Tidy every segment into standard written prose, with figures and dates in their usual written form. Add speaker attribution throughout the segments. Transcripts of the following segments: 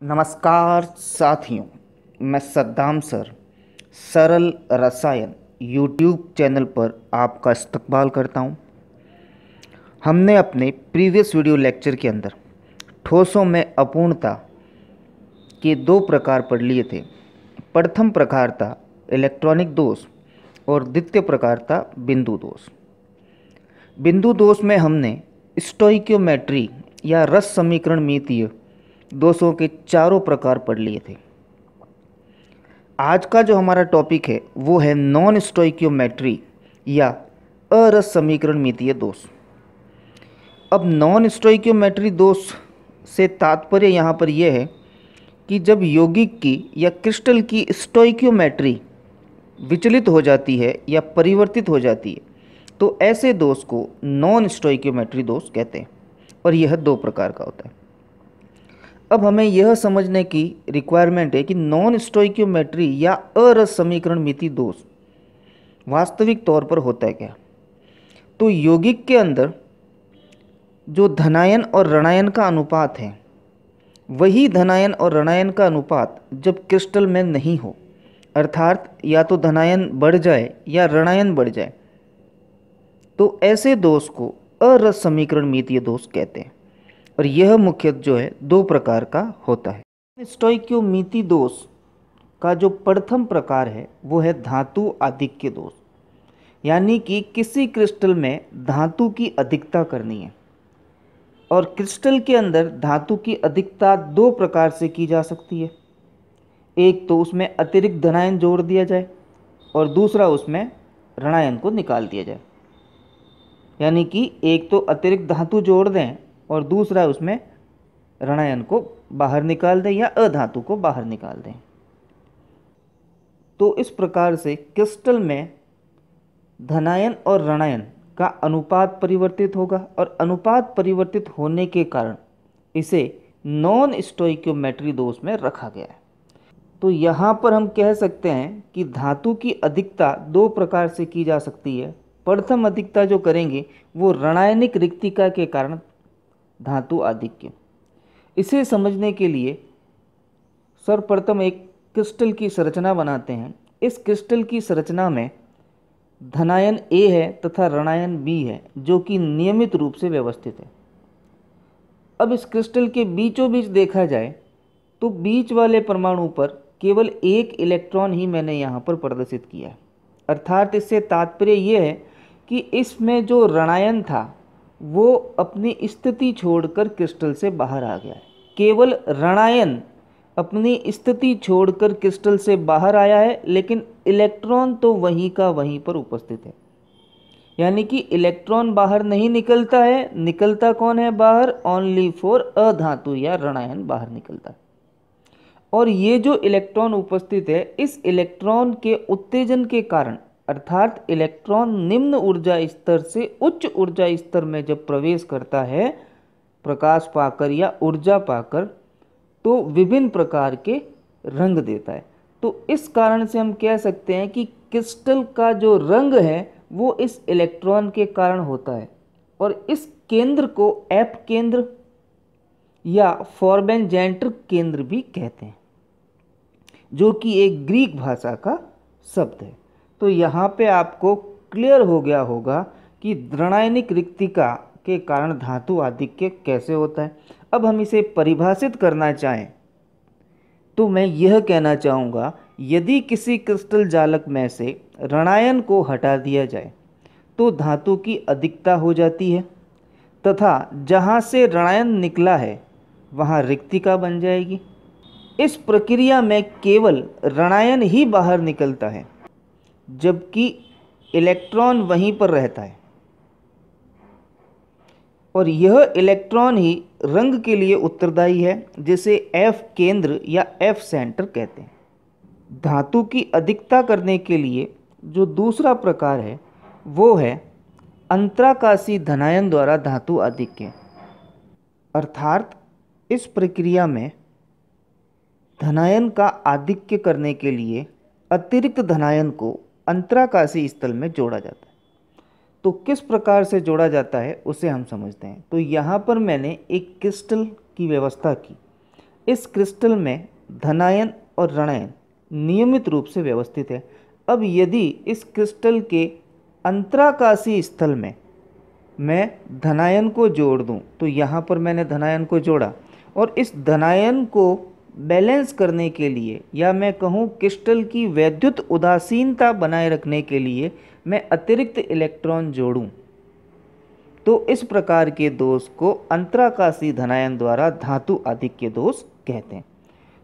Speaker 1: नमस्कार साथियों, मैं सद्दाम सर सरल रसायन यूट्यूब चैनल पर आपका इस्तकबाल करता हूं। हमने अपने प्रीवियस वीडियो लेक्चर के अंदर ठोसों में अपूर्णता के दो प्रकार पढ़ लिए थे। प्रथम प्रकार था इलेक्ट्रॉनिक दोष और द्वितीय प्रकार था बिंदु दोष। बिंदु दोष में हमने स्टोइकियोमेट्री या रस समीकरणमितीय दोषों के चारों प्रकार पढ़ लिए थे। आज का जो हमारा टॉपिक है वो है नॉन स्टोइकियोमेट्री या अरस समीकरणमितीय दोष। अब नॉन स्टोइकियोमेट्री दोष से तात्पर्य यहाँ पर यह है कि जब यौगिक की या क्रिस्टल की स्टोइकियोमेट्री विचलित हो जाती है या परिवर्तित हो जाती है तो ऐसे दोष को नॉन स्टोइकियोमेट्री दोष कहते हैं और यह दो प्रकार का होता है। अब हमें यह समझने की रिक्वायरमेंट है कि नॉन स्टोइकियोमेट्री या अरस समीकरणमितीय दोष वास्तविक तौर पर होता है क्या। तो यौगिक के अंदर जो धनायन और ऋणायन का अनुपात है वही धनायन और ऋणायन का अनुपात जब क्रिस्टल में नहीं हो, अर्थात या तो धनायन बढ़ जाए या ऋणायन बढ़ जाए, तो ऐसे दोष को अरस समीकरणमितीय दोष कहते हैं और यह मुख्यतः जो है दो प्रकार का होता है। स्टोइकियोमेट्री दोष का जो प्रथम प्रकार है वो है धातु आधिक्य दोष, यानी कि किसी क्रिस्टल में धातु की अधिकता करनी है और क्रिस्टल के अंदर धातु की अधिकता दो प्रकार से की जा सकती है। एक तो उसमें अतिरिक्त धनायन जोड़ दिया जाए और दूसरा उसमें ऋणायन को निकाल दिया जाए, यानी कि एक तो अतिरिक्त धातु जोड़ दें और दूसरा उसमें ऋणायन को बाहर निकाल दें या अधातु को बाहर निकाल दें। तो इस प्रकार से क्रिस्टल में धनायन और ऋणायन का अनुपात परिवर्तित होगा और अनुपात परिवर्तित होने के कारण इसे नॉन स्टोइकियोमेट्री दोष में रखा गया है। तो यहाँ पर हम कह सकते हैं कि धातु की अधिकता दो प्रकार से की जा सकती है। प्रथम अधिकता जो करेंगे वो ऋणायनिक रिक्तिका के कारण धातु आधिक्य। इसे समझने के लिए सर्वप्रथम एक क्रिस्टल की संरचना बनाते हैं। इस क्रिस्टल की संरचना में धनायन ए है तथा ऋणायन बी है जो कि नियमित रूप से व्यवस्थित है। अब इस क्रिस्टल के बीचों बीच देखा जाए तो बीच वाले परमाणु पर केवल एक इलेक्ट्रॉन ही मैंने यहाँ पर प्रदर्शित किया है, अर्थात इससे तात्पर्य यह है कि इसमें जो ऋणायन था वो अपनी स्थिति छोड़कर क्रिस्टल से बाहर आ गया है। केवल ऋणायन अपनी स्थिति छोड़कर क्रिस्टल से बाहर आया है, लेकिन इलेक्ट्रॉन तो वहीं का वहीं पर उपस्थित है, यानी कि इलेक्ट्रॉन बाहर नहीं निकलता है। निकलता कौन है बाहर? ओनली फॉर अधातु या ऋणायन बाहर निकलता है। और ये जो इलेक्ट्रॉन उपस्थित है इस इलेक्ट्रॉन के उत्तेजन के कारण, अर्थात इलेक्ट्रॉन निम्न ऊर्जा स्तर से उच्च ऊर्जा स्तर में जब प्रवेश करता है प्रकाश पाकर या ऊर्जा पाकर, तो विभिन्न प्रकार के रंग देता है। तो इस कारण से हम कह सकते हैं कि क्रिस्टल का जो रंग है वो इस इलेक्ट्रॉन के कारण होता है और इस केंद्र को एफ केंद्र या फॉर्बेनजेंटर केंद्र भी कहते हैं, जो कि एक ग्रीक भाषा का शब्द है। तो यहाँ पे आपको क्लियर हो गया होगा कि ऋणायनिक रिक्तिका के कारण धातु आधिक्य कैसे होता है। अब हम इसे परिभाषित करना चाहें तो मैं यह कहना चाहूँगा, यदि किसी क्रिस्टल जालक में से ऋणायन को हटा दिया जाए तो धातु की अधिकता हो जाती है तथा जहाँ से ऋणायन निकला है वहाँ रिक्तिका बन जाएगी। इस प्रक्रिया में केवल ऋणायन ही बाहर निकलता है जबकि इलेक्ट्रॉन वहीं पर रहता है और यह इलेक्ट्रॉन ही रंग के लिए उत्तरदायी है, जिसे एफ केंद्र या एफ सेंटर कहते हैं। धातु की अधिकता करने के लिए जो दूसरा प्रकार है वो है अंतराकाशी धनायन द्वारा धातु आधिक्य, अर्थात इस प्रक्रिया में धनायन का आधिक्य करने के लिए अतिरिक्त धनायन को अंतराकाशी स्थल में जोड़ा जाता है। तो किस प्रकार से जोड़ा जाता है उसे हम समझते हैं। तो यहाँ पर मैंने एक क्रिस्टल की व्यवस्था की इस क्रिस्टल में धनायन और ऋणायन नियमित रूप से व्यवस्थित है। अब यदि इस क्रिस्टल के अंतराकाशी स्थल में मैं धनायन को जोड़ दूं, तो यहाँ पर मैंने धनायन को जोड़ा और इस धनायन को बैलेंस करने के लिए, या मैं कहूँ क्रिस्टल की वैद्युत उदासीनता बनाए रखने के लिए मैं अतिरिक्त इलेक्ट्रॉन जोड़ूं, तो इस प्रकार के दोष को अंतराकाशी धनायन द्वारा धातु आधिक्य दोष कहते हैं।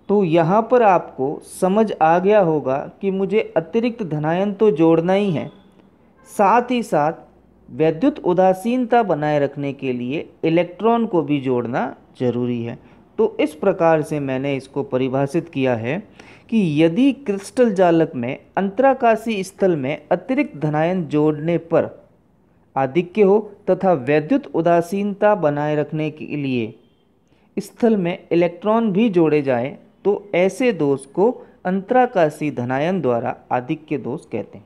Speaker 1: तो यहाँ पर आपको समझ आ गया होगा कि मुझे अतिरिक्त धनायन तो जोड़ना ही है, साथ ही साथ वैद्युत उदासीनता बनाए रखने के लिए इलेक्ट्रॉन को भी जोड़ना जरूरी है। तो इस प्रकार से मैंने इसको परिभाषित किया है कि यदि क्रिस्टल जालक में अंतराकाशी स्थल में अतिरिक्त धनायन जोड़ने पर आधिक्य हो तथा वैद्युत उदासीनता बनाए रखने के लिए स्थल में इलेक्ट्रॉन भी जोड़े जाएं, तो ऐसे दोष को अंतराकाशी धनायन द्वारा आधिक्य दोष कहते हैं।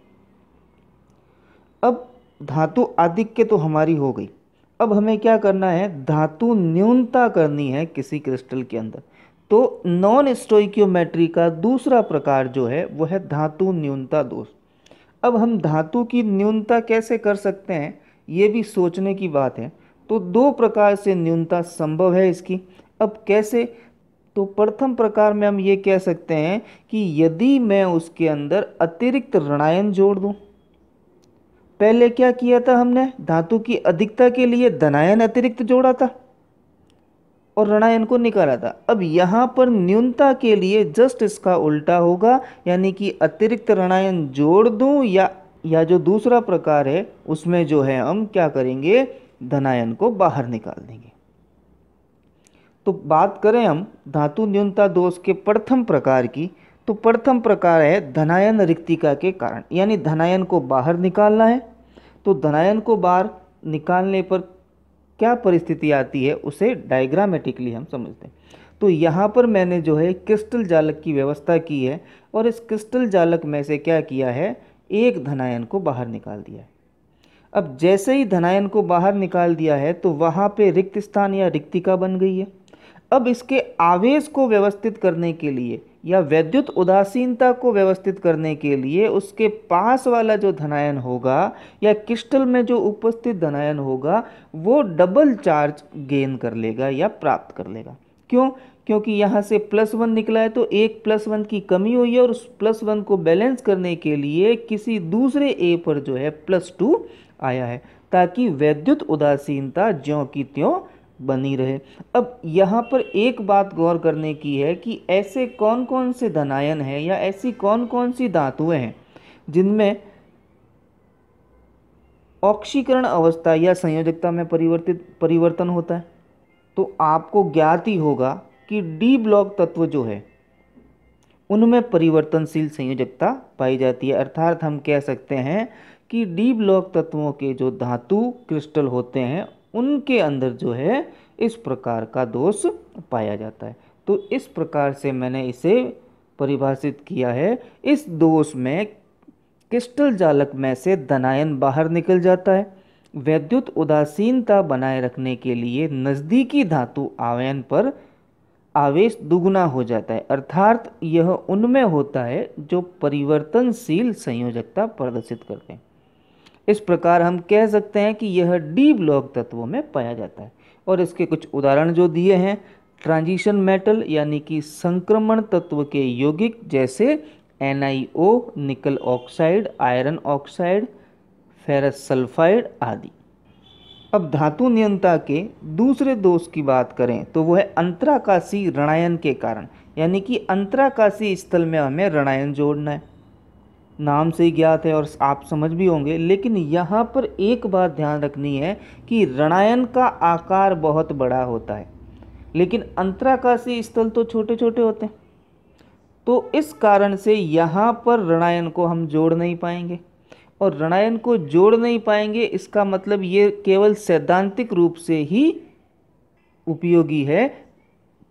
Speaker 1: अब धातु आधिक्य तो हमारी हो गई। अब हमें क्या करना है, धातु न्यूनता करनी है किसी क्रिस्टल के अंदर। तो नॉन स्टोइकियोमेट्री का दूसरा प्रकार जो है वो है धातु न्यूनता दोष। अब हम धातु की न्यूनता कैसे कर सकते हैं, ये भी सोचने की बात है। तो दो प्रकार से न्यूनता संभव है इसकी। अब कैसे, तो प्रथम प्रकार में हम ये कह सकते हैं कि यदि मैं उसके अंदर अतिरिक्त ऋणायन जोड़ दूं, पहले क्या किया था हमने, धातु की अधिकता के लिए धनायन अतिरिक्त जोड़ा था और ऋणायन को निकाला था। अब यहाँ पर न्यूनता के लिए जस्ट इसका उल्टा होगा, यानी कि अतिरिक्त ऋणायन जोड़ दूं या जो दूसरा प्रकार है उसमें जो है हम क्या करेंगे, धनायन को बाहर निकाल देंगे। तो बात करें हम धातु न्यूनता दोष के प्रथम प्रकार की, तो प्रथम प्रकार है धनायन रिक्तिका के कारण, यानी धनायन को बाहर निकालना है। तो धनायन को बाहर निकालने पर क्या परिस्थिति आती है उसे डायग्रामेटिकली हम समझते हैं। तो यहाँ पर मैंने जो है क्रिस्टल जालक की व्यवस्था की है और इस क्रिस्टल जालक में से क्या किया है, एक धनायन को बाहर निकाल दिया है। अब जैसे ही धनायन को बाहर निकाल दिया है तो वहाँ पे रिक्त स्थान या रिक्तिका बन गई है। अब इसके आवेश को व्यवस्थित करने के लिए या वैद्युत उदासीनता को व्यवस्थित करने के लिए उसके पास वाला जो धनायन होगा या क्रिस्टल में जो उपस्थित धनायन होगा वो डबल चार्ज गेन कर लेगा या प्राप्त कर लेगा। क्यों? क्योंकि यहाँ से +1 निकला है तो एक +1 की कमी हुई है और उस +1 को बैलेंस करने के लिए किसी दूसरे A पर जो है +2 आया है, ताकि वैद्युत उदासीनता ज्यों की त्यों बनी रहे। अब यहाँ पर एक बात गौर करने की है कि ऐसे कौन कौन से धनायन हैं या ऐसी कौन कौन सी धातुएं हैं जिनमें ऑक्सीकरण अवस्था या संयोजकता में परिवर्तन होता है। तो आपको ज्ञात ही होगा कि डी ब्लॉक तत्व जो है उनमें परिवर्तनशील संयोजकता पाई जाती है। अर्थात हम कह सकते हैं कि डी ब्लॉक तत्वों के जो धातु क्रिस्टल होते हैं उनके अंदर जो है इस प्रकार का दोष पाया जाता है। तो इस प्रकार से मैंने इसे परिभाषित किया है। इस दोष में क्रिस्टल जालक में से धनायन बाहर निकल जाता है, वैद्युत उदासीनता बनाए रखने के लिए नज़दीकी धातु आवेन पर आवेश दुगुना हो जाता है, अर्थात यह उनमें होता है जो परिवर्तनशील संयोजकता प्रदर्शित करते हैं। इस प्रकार हम कह सकते हैं कि यह डी ब्लॉक तत्वों में पाया जाता है। और इसके कुछ उदाहरण जो दिए हैं, ट्रांजिशन मेटल यानी कि संक्रमण तत्व के यौगिक जैसे NiO, निकल oxide, iron oxide, ferrous sulphide आदि। अब धातु न्यूनता के दूसरे दोष की बात करें तो वह है अंतराकाशी ऋणायन के कारण, यानी कि अंतराकाशी स्थल में हमें ऋणायन जोड़ना है। नाम से ही ज्ञात है और आप समझ भी होंगे, लेकिन यहाँ पर एक बात ध्यान रखनी है कि ऋणायन का आकार बहुत बड़ा होता है लेकिन अंतराकाशी स्थल तो छोटे छोटे होते हैं। तो इस कारण से यहाँ पर ऋणायन को हम जोड़ नहीं पाएंगे, और ऋणायन को जोड़ नहीं पाएंगे इसका मतलब ये केवल सैद्धांतिक रूप से ही उपयोगी है,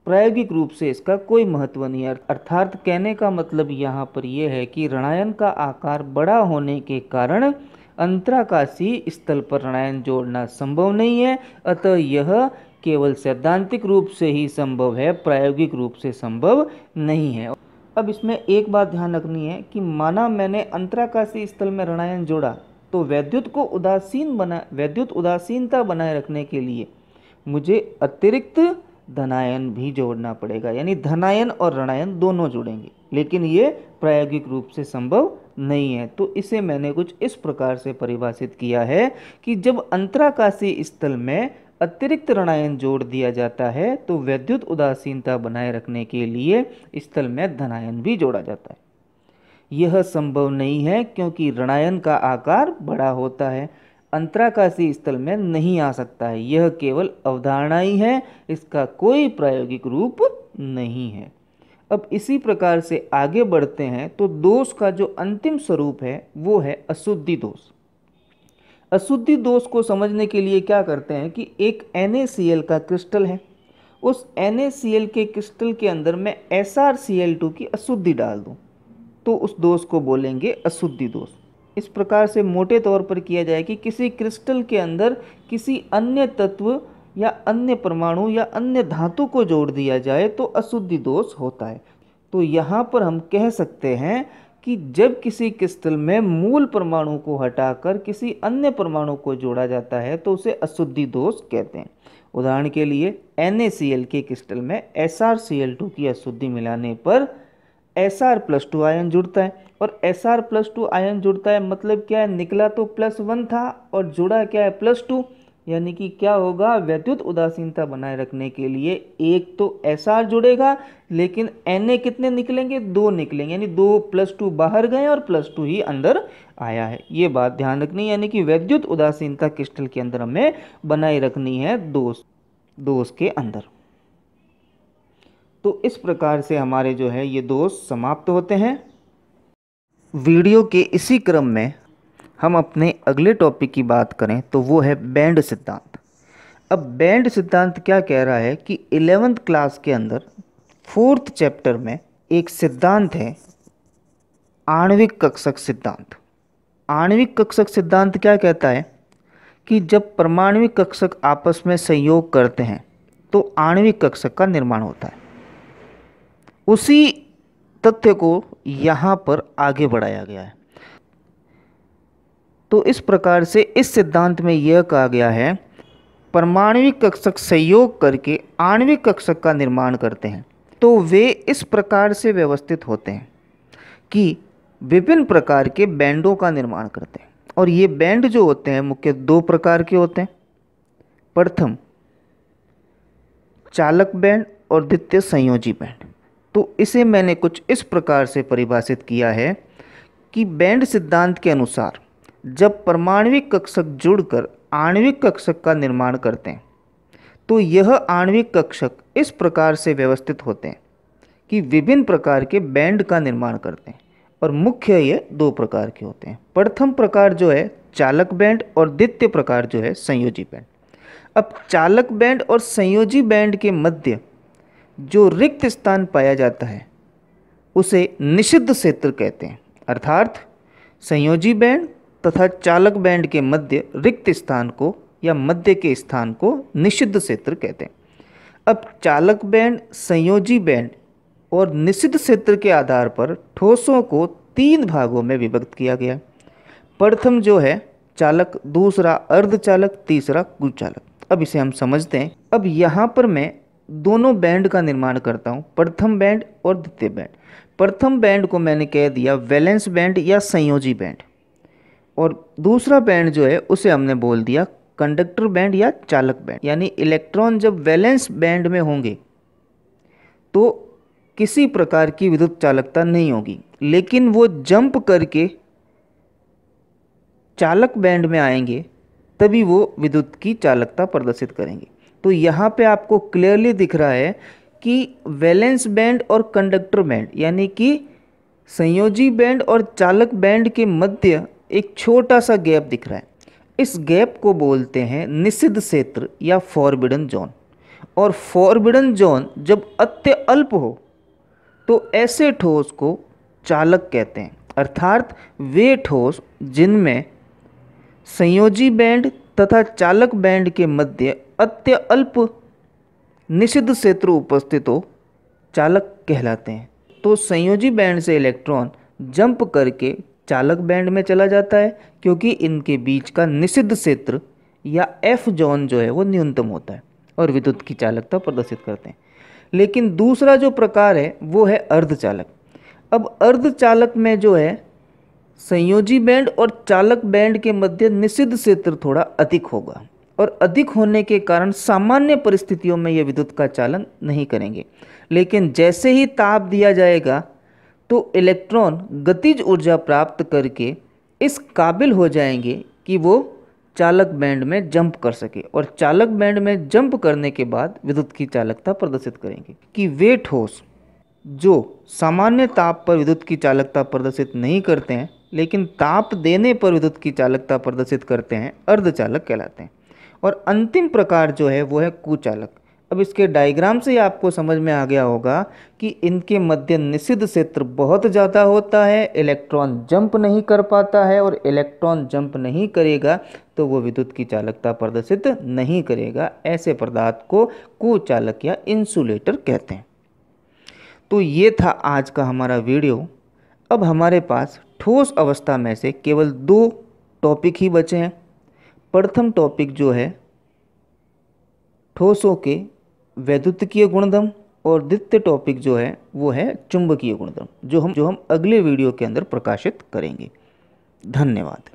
Speaker 1: प्रायोगिक रूप से इसका कोई महत्व नहीं है। अर्थात कहने का मतलब यहाँ पर यह है कि ऋणायन का आकार बड़ा होने के कारण अंतराकाशी स्थल पर ऋणायन जोड़ना संभव नहीं है, अतः यह केवल सैद्धांतिक रूप से ही संभव है, प्रायोगिक रूप से संभव नहीं है। अब इसमें एक बात ध्यान रखनी है कि माना मैंने अंतराकाशीय स्थल में ऋणायन जोड़ा तो वैद्युत उदासीनता बनाए रखने के लिए मुझे अतिरिक्त धनायन भी जोड़ना पड़ेगा, यानी धनायन और ऋणायन दोनों जुड़ेंगे, लेकिन ये प्रायोगिक रूप से संभव नहीं है। तो इसे मैंने कुछ इस प्रकार से परिभाषित किया है कि जब अंतराकाशीय स्थल में अतिरिक्त ऋणायन जोड़ दिया जाता है तो वैद्युत उदासीनता बनाए रखने के लिए स्थल में धनायन भी जोड़ा जाता है। यह संभव नहीं है क्योंकि ऋणायन का आकार बड़ा होता है, अंतराकाशीय स्थल में नहीं आ सकता है। यह केवल अवधारणा ही है, इसका कोई प्रायोगिक रूप नहीं है। अब इसी प्रकार से आगे बढ़ते हैं तो दोष का जो अंतिम स्वरूप है वो है अशुद्धि दोष। अशुद्धि दोष को समझने के लिए क्या करते हैं कि एक NaCl का क्रिस्टल है, उस NaCl के क्रिस्टल के अंदर मैं SrCl2 की अशुद्धि डाल दूं तो उस दोष को बोलेंगे अशुद्धि दोष। इस प्रकार से मोटे तौर पर किया जाए कि किसी क्रिस्टल के अंदर किसी अन्य तत्व या अन्य परमाणु या अन्य धातु को जोड़ दिया जाए तो अशुद्धि दोष होता है। तो यहाँ पर हम कह सकते हैं कि जब किसी क्रिस्टल में मूल परमाणु को हटाकर किसी अन्य परमाणु को जोड़ा जाता है तो उसे अशुद्धि दोष कहते हैं। उदाहरण के लिए NaCl के क्रिस्टल में SrCl2 की अशुद्धि मिलाने पर Sr+2 आयन जुड़ता है, और Sr+2 आयन जुड़ता है मतलब क्या है, निकला तो +1 था और जुड़ा क्या है +2, यानी कि क्या होगा, वैद्युत उदासीनता बनाए रखने के लिए एक तो Sr जुड़ेगा लेकिन Na कितने निकलेंगे, 2 निकलेंगे, यानी 2 + 2 बाहर गए और +2 ही अंदर आया है। ये बात ध्यान रखनी है, यानी कि वैद्युत उदासीनता क्रिस्टल के अंदर हमें बनाए रखनी है दोष के अंदर। तो इस प्रकार से हमारे जो है ये दोष समाप्त होते हैं। वीडियो के इसी क्रम में हम अपने अगले टॉपिक की बात करें तो वो है बैंड सिद्धांत। अब बैंड सिद्धांत क्या कह रहा है कि 11th क्लास के अंदर 4th चैप्टर में एक सिद्धांत है आणविक कक्षक सिद्धांत। आणविक कक्षक सिद्धांत क्या कहता है कि जब परमाणविक कक्षक आपस में संयोग करते हैं तो आणविक कक्षक का निर्माण होता है। उसी तथ्य को यहाँ पर आगे बढ़ाया गया है। तो इस प्रकार से इस सिद्धांत में यह कहा गया है परमाणविक कक्षक संयोग करके आणविक कक्षक का निर्माण करते हैं तो वे इस प्रकार से व्यवस्थित होते हैं कि विभिन्न प्रकार के बैंडों का निर्माण करते हैं। और ये बैंड जो होते हैं मुख्य 2 प्रकार के होते हैं। प्रथम चालक बैंड और द्वितीय संयोजी बैंड। तो इसे मैंने कुछ इस प्रकार से परिभाषित किया है कि बैंड सिद्धांत के अनुसार जब परमाणविक कक्षक जुड़कर आणविक कक्षक का निर्माण करते हैं तो यह आणविक कक्षक इस प्रकार से व्यवस्थित होते हैं कि विभिन्न प्रकार के बैंड का निर्माण करते हैं, और मुख्य ये 2 प्रकार के होते हैं। प्रथम प्रकार जो है चालक बैंड और द्वितीय प्रकार जो है संयोजी बैंड। अब चालक बैंड और संयोजी बैंड के मध्य जो रिक्त स्थान पाया जाता है उसे निषिद्ध क्षेत्र कहते हैं। अर्थात संयोजी बैंड तथा चालक बैंड के मध्य रिक्त स्थान को या मध्य के स्थान को निषिद्ध क्षेत्र कहते हैं। अब चालक बैंड, संयोजी बैंड और निषिद्ध क्षेत्र के आधार पर ठोसों को 3 भागों में विभक्त किया गया। प्रथम जो है चालक, दूसरा अर्धचालक, तीसरा कुचालक। अब इसे हम समझते हैं। अब यहाँ पर मैं दोनों बैंड का निर्माण करता हूँ, प्रथम बैंड और द्वितीय बैंड। प्रथम बैंड को मैंने कह दिया वैलेंस बैंड या संयोजी बैंड, और दूसरा बैंड जो है उसे हमने बोल दिया कंडक्टर बैंड या चालक बैंड। यानी इलेक्ट्रॉन जब वैलेंस बैंड में होंगे तो किसी प्रकार की विद्युत चालकता नहीं होगी, लेकिन वो जंप करके चालक बैंड में आएंगे तभी वो विद्युत की चालकता प्रदर्शित करेंगे। तो यहाँ पे आपको क्लियरली दिख रहा है कि वैलेंस बैंड और कंडक्टर बैंड यानी कि संयोजी बैंड और चालक बैंड के मध्य एक छोटा सा गैप दिख रहा है। इस गैप को बोलते हैं निषिद्ध क्षेत्र या फॉरबिडन जोन। और फॉरबिडन जोन जब अत्यल्प हो तो ऐसे ठोस को चालक कहते हैं। अर्थात वे ठोस जिनमें संयोजी बैंड तथा चालक बैंड के मध्य अत्यल्प निषिद्ध क्षेत्र उपस्थित हो चालक कहलाते हैं। तो संयोजी बैंड से इलेक्ट्रॉन जंप करके चालक बैंड में चला जाता है, क्योंकि इनके बीच का निषिद्ध क्षेत्र या एफ जोन जो है वो न्यूनतम होता है और विद्युत की चालकता प्रदर्शित करते हैं। लेकिन दूसरा जो प्रकार है वो है अर्धचालक। अब अर्धचालक में जो है संयोजी बैंड और चालक बैंड के मध्य निषिद्ध क्षेत्र थोड़ा अधिक होगा और अधिक होने के कारण सामान्य परिस्थितियों में ये विद्युत का चालन नहीं करेंगे। लेकिन जैसे ही ताप दिया जाएगा तो इलेक्ट्रॉन गतिज ऊर्जा प्राप्त करके इस काबिल हो जाएंगे कि वो चालक बैंड में जंप कर सके और चालक बैंड में जंप करने के बाद विद्युत की चालकता प्रदर्शित करेंगे। कि वे ठोस जो सामान्य ताप पर विद्युत की चालकता प्रदर्शित नहीं करते हैं लेकिन ताप देने पर विद्युत की चालकता प्रदर्शित करते हैं, अर्धचालक कहलाते हैं। और अंतिम प्रकार जो है वो है कुचालक। अब इसके डायग्राम से ही आपको समझ में आ गया होगा कि इनके मध्य निषिद्ध क्षेत्र बहुत ज़्यादा होता है, इलेक्ट्रॉन जंप नहीं कर पाता है और इलेक्ट्रॉन जंप नहीं करेगा तो वो विद्युत की चालकता प्रदर्शित नहीं करेगा। ऐसे पदार्थ को कुचालक या इंसुलेटर कहते हैं। तो ये था आज का हमारा वीडियो। अब हमारे पास ठोस अवस्था में से केवल 2 टॉपिक ही बचे हैं। प्रथम टॉपिक जो है ठोसों के वैद्युतिकीय गुणधर्म और द्वितीय टॉपिक जो है वो है चुंबकीय गुणधर्म, जो हम अगले वीडियो के अंदर प्रकाशित करेंगे। धन्यवाद।